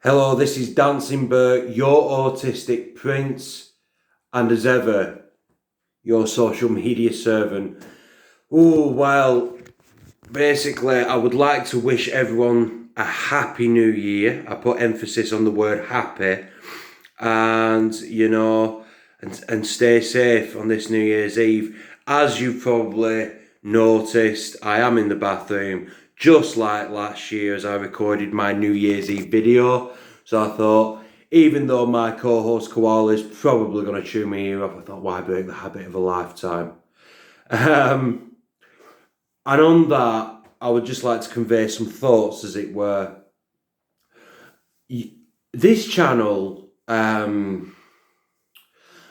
Hello, this is Dancing Bert, your autistic prince, and as ever, your social media servant. Oh, well, basically, I would like to wish everyone a happy new year. I put emphasis on the word happy, and and stay safe on this New Year's Eve. As you've probably noticed, I am in the bathroom, just like last year as I recorded my New Year's Eve video. So I thought, even though my co-host Koala is probably going to chew me ear off, I thought, why break the habit of a lifetime? And on that, I would just like to convey some thoughts, as it were. This channel, I've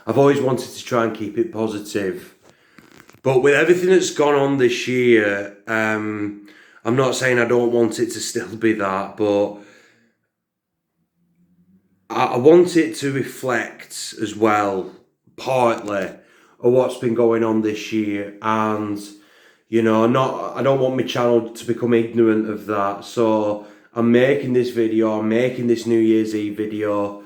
always wanted to try and keep it positive. But with everything that's gone on this year, I'm not saying I don't want it to still be that, but I want it to reflect as well, partly, of what's been going on this year. And, I don't want my channel to become ignorant of that. So I'm making this video, I'm making this New Year's Eve video.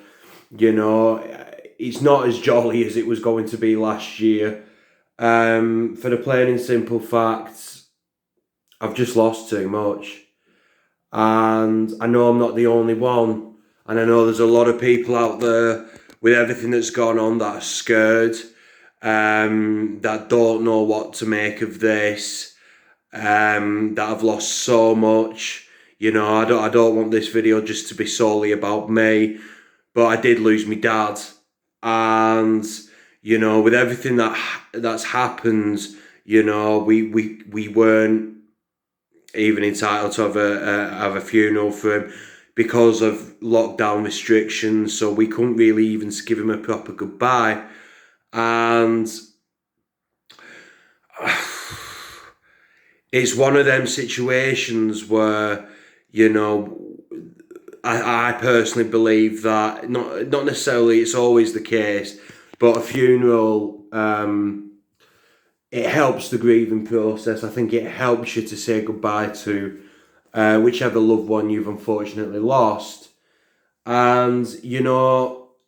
It's not as jolly as it was going to be last year. For the plain and simple fact, I've just lost too much. And I know I'm not the only one. And I know there's a lot of people out there with everything that's gone on that are scared, that don't know what to make of this, that have lost so much. I don't want this video just to be solely about me, but I did lose my dad. And, with everything that's happened, we weren't even entitled to have a funeral for him because of lockdown restrictions, so we couldn't really even give him a proper goodbye. And it's one of them situations where, I personally believe that, not necessarily it's always the case, but a funeral, it helps the grieving process. I think it helps you to say goodbye to whichever loved one you've unfortunately lost. And,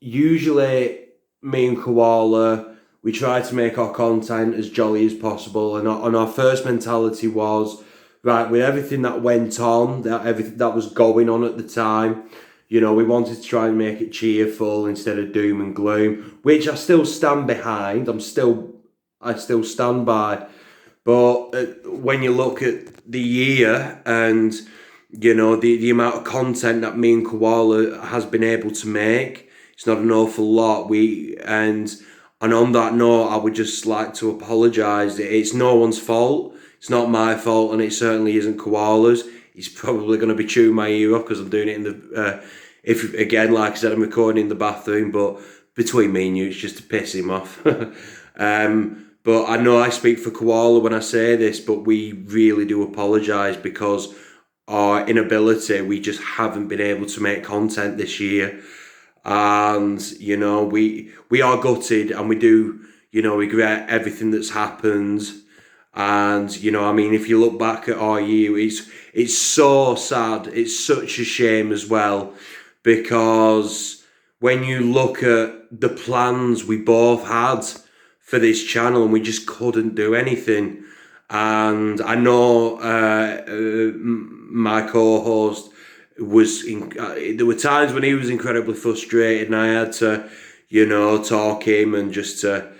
usually me and Koala, we try to make our content as jolly as possible. And our first mentality was, right, with everything that went on, everything that was going on at the time, we wanted to try and make it cheerful instead of doom and gloom, which I still stand behind. I still stand by. But when you look at the year and, the amount of content that me and Koala has been able to make, it's not an awful lot. And on that note, I would just like to apologise. It's no one's fault. It's not my fault, and it certainly isn't Koala's. He's probably going to be chewing my ear off because I'm doing it in the... if again, like I said, I'm recording in the bathroom, but between me and you, it's just to piss him off. But I know I speak for Koala when I say this, but we really do apologise because our inability, we just haven't been able to make content this year. And, we are gutted, and we do, regret everything that's happened. And, if you look back at our year, it's so sad. It's such a shame as well, because when you look at the plans we both had for this channel, and we just couldn't do anything. And I know my co-host was there were times when he was incredibly frustrated, and I had to, talk him and just to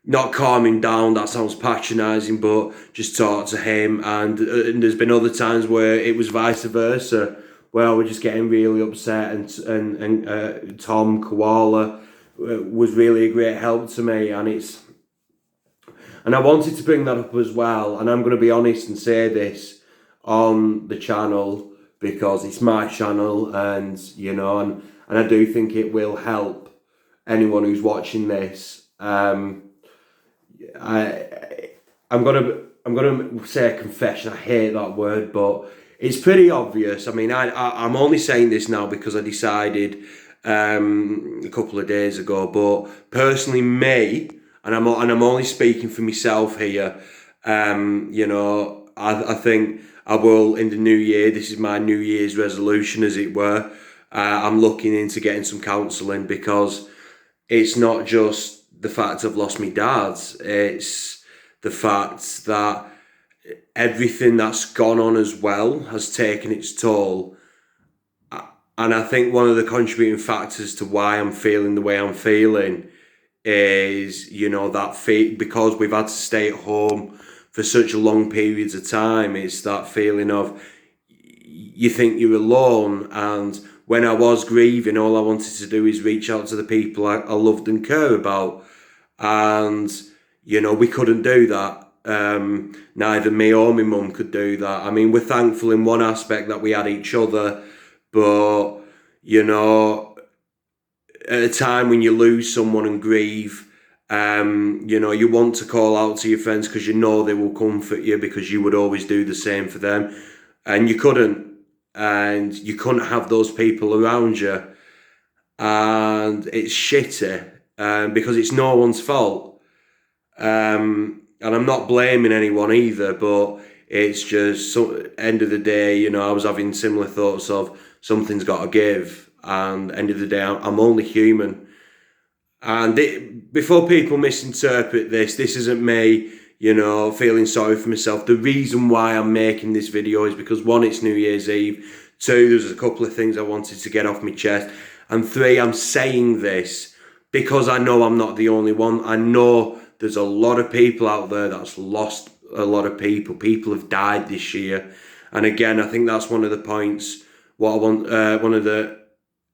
not calm him down. That sounds patronising, but just talk to him. And there's been other times where it was vice versa, where we're just getting really upset, and Tom Koala was really a great help to me, and I wanted to bring that up as well. And I'm going to be honest and say this on the channel because it's my channel, and and I do think it will help anyone who's watching this. I'm gonna say a confession. I hate that word, but it's pretty obvious. I mean, I'm only saying this now because I decided a couple of days ago. But personally, me, and I'm only speaking for myself here. I think I will, in the new year. This is my New Year's resolution, as it were. I'm looking into getting some counselling, because it's not just the fact I've lost my dad, it's the fact that everything that's gone on as well has taken its toll. And I think one of the contributing factors to why I'm feeling the way I'm feeling is, because we've had to stay at home for such long periods of time, it's that feeling of you think you're alone. And when I was grieving, all I wanted to do is reach out to the people I loved and care about. And, we couldn't do that. Neither me or my mum could do that. I mean, we're thankful in one aspect that we had each other, but, at a time when you lose someone and grieve, you want to call out to your friends because they will comfort you, because you would always do the same for them. And you couldn't. And you couldn't have those people around you. And it's shitty, because it's no one's fault. And I'm not blaming anyone either, but it's just, end of the day, I was having similar thoughts of something's got to give. And end of the day, I'm only human. And before people misinterpret this isn't me, feeling sorry for myself. The reason why I'm making this video is because, one, it's New Year's Eve. Two, there's a couple of things I wanted to get off my chest. And three, I'm saying this because I know I'm not the only one. I know there's a lot of people out there that's lost a lot of people. People have died this year. And again, I think that's one of the points, one of the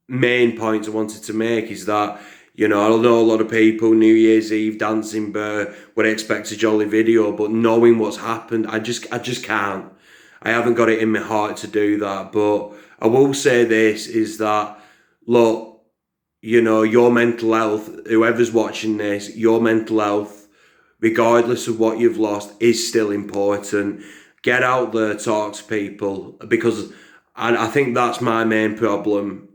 main points I wanted to make is that, I know a lot of people, New Year's Eve, dancing bear, would expect a jolly video, but knowing what's happened, I just can't. I haven't got it in my heart to do that. But I will say this, is that, look, your mental health, whoever's watching this, your mental health, regardless of what you've lost, is still important. Get out there, talk to people, because, and I think that's my main problem,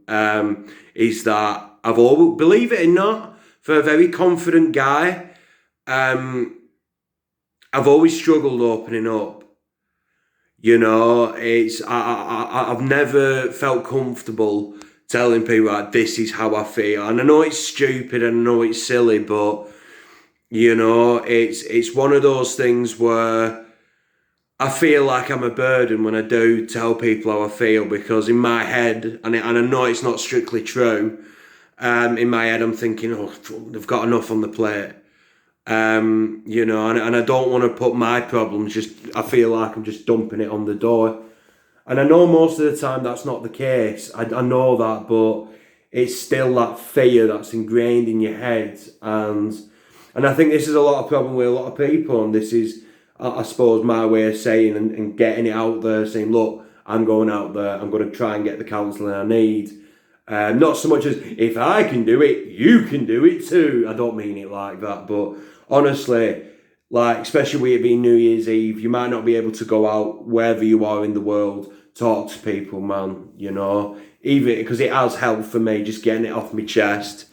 is that I've always, believe it or not, for a very confident guy, I've always struggled opening up. I've never felt comfortable telling people like, this is how I feel. And I know it's stupid and I know it's silly, but it's one of those things where I feel like I'm a burden when I do tell people how I feel, because in my head, and I know it's not strictly true, in my head I'm thinking, oh, they've got enough on the plate. And I don't want to put my problems, I feel like I'm just dumping it on the door. And I know most of the time that's not the case. I know that, but it's still that fear that's ingrained in your head. And I think this is a lot of problem with a lot of people. And this is, I suppose, my way of saying and getting it out there, saying, look, I'm going out there, I'm going to try and get the counselling I need. Not so much as, if I can do it, you can do it too. I don't mean it like that, but honestly, like, especially with it being New Year's Eve, you might not be able to go out wherever you are in the world, talk to people, man, even because it has helped for me, just getting it off my chest.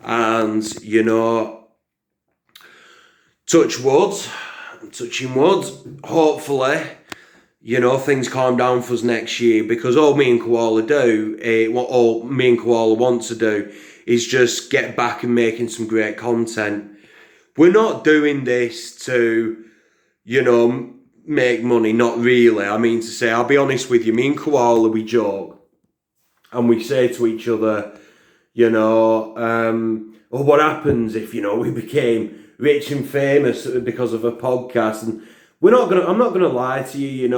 And, touching wood, hopefully, things calm down for us next year, because all me and Koala want to do is just get back and making some great content. We're not doing this to, make money, not really. I mean to say, I'll be honest with you, me and Koala, we joke, and we say to each other, what happens if, we became rich and famous because of a podcast? And I'm not gonna lie to you,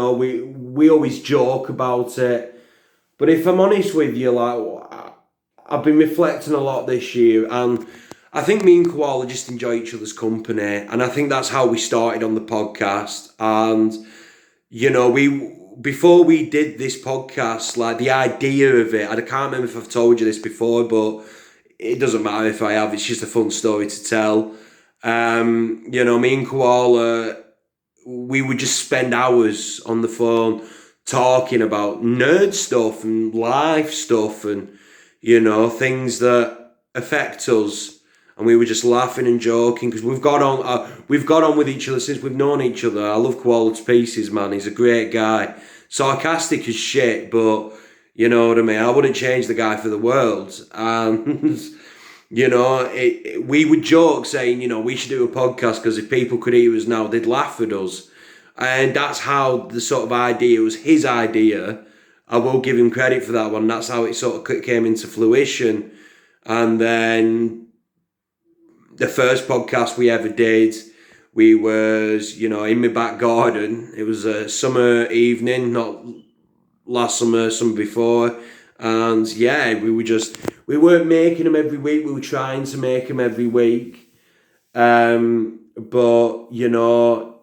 we always joke about it. But if I'm honest with you, like, I've been reflecting a lot this year, and I think me and Koala just enjoy each other's company, and I think that's how we started on the podcast. And before we did this podcast, like, the idea of it, I can't remember if I've told you this before, but it doesn't matter if I have. It's just a fun story to tell. Me and Koala, we would just spend hours on the phone talking about nerd stuff and life stuff and, things that affect us. And we were just laughing and joking, because we've got on with each other since we've known each other. I love Koala to pieces, man. He's a great guy. Sarcastic as shit, but, You know what I mean? I wouldn't change the guy for the world. And, you know, we would joke saying, you know, we should do a podcast because if people could hear us now, they'd laugh at us. And that's how the sort of idea, it was his idea. I will give him credit for that one. That's how it sort of came into fruition. And then the first podcast we ever did, we was, you know, in my back garden. It was a summer evening, not last summer, summer before. And yeah, we weren't making them every week. We were trying to make them every week. But, you know,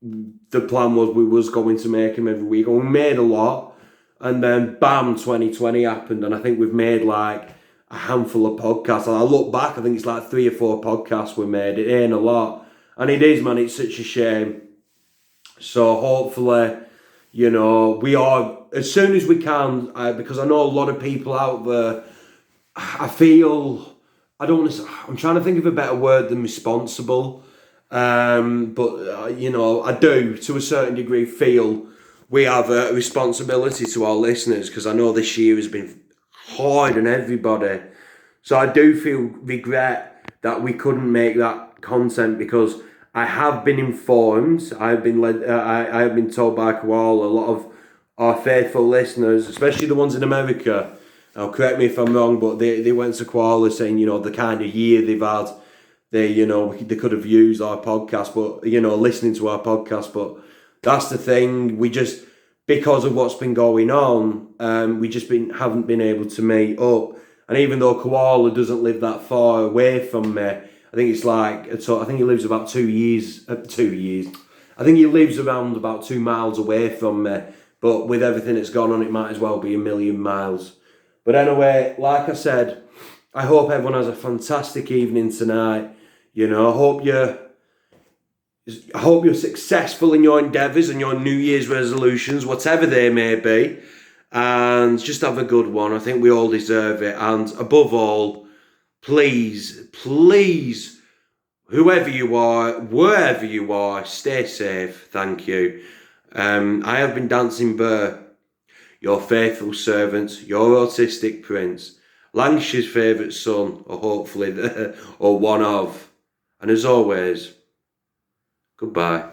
the plan was we was going to make them every week. And we made a lot. And then, bam, 2020 happened. And I think we've made like a handful of podcasts. And I look back, I think it's like 3 or 4 podcasts we made. It ain't a lot. And it is, man, it's such a shame. So hopefully, you know, we are, as soon as we can, because I know a lot of people out there, I feel, I'm trying to think of a better word than responsible. But you know, I do, to a certain degree, feel we have a responsibility to our listeners, because I know this year has been hard on everybody. So I do feel regret that we couldn't make that content, because I have been informed, I have been told by Koala, a lot of our faithful listeners, especially the ones in America, now correct me if I'm wrong, but they went to Koala saying, you know, the kind of year they've had, they could have used our podcast, but, you know, listening to our podcast. But that's the thing, we just, because of what's been going on, we just haven't been able to meet up. And even though Koala doesn't live that far away from me, I think it's like, so I think he lives about 2 years. I think he lives around about 2 miles away from me. But with everything that's gone on, it might as well be a million miles. But anyway, like I said, I hope everyone has a fantastic evening tonight. You know, I hope you're successful in your endeavours and your New Year's resolutions, whatever they may be. And just have a good one. I think we all deserve it. And above all, please, whoever you are, wherever you are, stay safe. Thank you. I have been Dancing Bear, your faithful servant, your autistic prince, Lancashire's favourite son, or hopefully, or one of. And as always, goodbye.